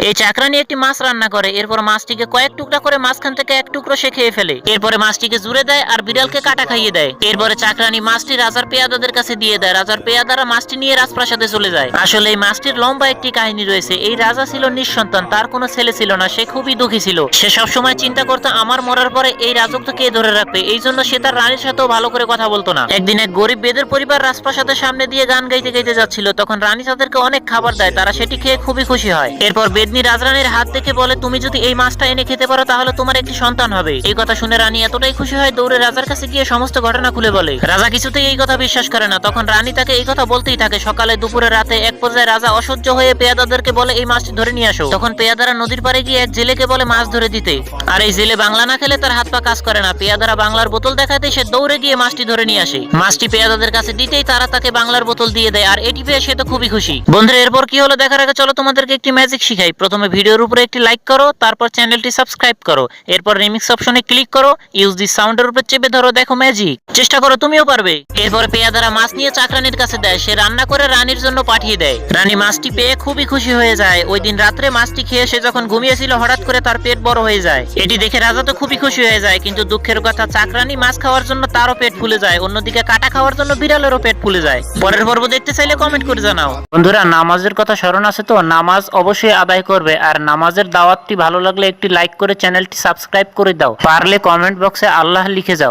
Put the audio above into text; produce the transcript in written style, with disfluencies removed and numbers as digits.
এই চাকরানি একটি মাছ রান্না করে, এরপর মাছটিকে কয়েক টুকরা করে মাঝখান থেকে এক টুকরো সে খেয়ে ফেলে। এরপরে মাছটিকে জুড়ে দেয় আর বিড়ালকে কাটা খাইয়ে দেয়। এরপরে চাকরানি মাছটি রাজার পেয়াদাদের কাছে দিয়ে দেয়। রাজার পেয়াদারা মাছটি নিয়ে রাজপ্রাসাদে চলে যায়। আসলে এই মাছটির লম্বা একটি কাহিনী রয়েছে। এই রাজা ছিল নিঃসন্তান, তার কোনো ছেলে ছিল না, সে খুবই দুঃখী ছিল। সে সবসময় চিন্তা করতো আমার মরার পরে এই রাজত্ব কে ধরে রাখবে, এই জন্য সে তার রানীর সাথেও ভালো করে কথা বলতো না। একদিন এক গরিব বেদের পরিবার রাজপ্রাসাদের সামনে দিয়ে গান গাইতে গাইতে যাচ্ছিল, তখন রানী তাদেরকে অনেক খাবার দেয়, তারা সেটি খেয়ে খুবই খুশি হয়। এরপর বেদনি রাজরানীর হাত দেখে বলে, তুমি যদি এই মাছটা এনে খেতে পারো তাহলে তোমার একটি সন্তান হবে। এই কথা শুনে রানী এতটাই খুশি হয়, দৌড়ে রাজার কাছে গিয়ে সমস্ত ঘটনা খুলে বলে। রাজা কিছুতেই এই কথা বিশ্বাস করে না, তখন রানী তাকে এই কথা বলতেই থাকে। সকালে, দুপুরে, রাতে, এক পর্যায়ে রাজা অসহ্য হয়ে পেয়াদাদেরকে বলে এই মাছটি ধরে নিয়ে আসো। তখন পেয়াদারা নদীর পাড়ে গিয়ে এক জেলেকে বলে মাছ ধরে দিতে। আর এই জেলে বাংলা না খেলে তার হাত পা কাজ করে না। পেয়াদারা বাংলার বোতল দেখাতে সে দৌড়ে গিয়ে মাছটি ধরে নিয়ে আসে। মাছটি পেয়াদাদের কাছে দিতেই তারা তাকে বাংলার বোতল দিয়ে দেয়, আর এটি পেয়ে সে তো খুবই খুশি। বন্ধুরা, এরপর কি হলো দেখার আগে চলো তোমাদেরকে একটি ম্যাজিক শিখাই। প্রথমে ভিডিওর উপরে একটি লাইক করো, তারপর চ্যানেলটি সাবস্ক্রাইব করো, এরপর রিমিক্স অপশনে ক্লিক করো, ইউজ দি সাউন্ডের উপর চেপে ধরো, দেখো ম্যাজিক। চেষ্টা করো, তুমিও পারবে। এরপর পেয়াদারা মাছ নিয়ে চাকরানির কাছে দেয়, সে রান্না করে রানীর জন্য পাঠিয়ে দেয়। রানী মাছটি পেয়ে খুবই খুশি হয়ে যায়। ওই দিন রাত্রে মাছটি খেয়ে সে যখন ঘুমিয়েছিল হঠাৎ করে তার পেট বড় হয়ে যায়। এটি দেখে রাজা তো খুবই খুশি হয়ে যায়, কিন্তু দুঃখের কথা চাকরানি মাছ খাওয়ার জন্য তারও পেট ফুলে যায়, অন্যদিকে কাটা খাওয়ার জন্য বিড়ালেরও পেট ফুলে যায়। পরের পর্ব দেখতে চাইলে কমেন্ট করে জানাও। বন্ধুরা, নামাজের কথা স্মরণ আছে তো? নামাজ অবশ্যই আদায় করবে, আর নামাজের দাওয়াতটি ভালো লাগলে একটি লাইক করে চ্যানেলটি সাবস্ক্রাইব করে দাও। পারলে কমেন্ট বক্সে আল্লাহ লিখে যাও।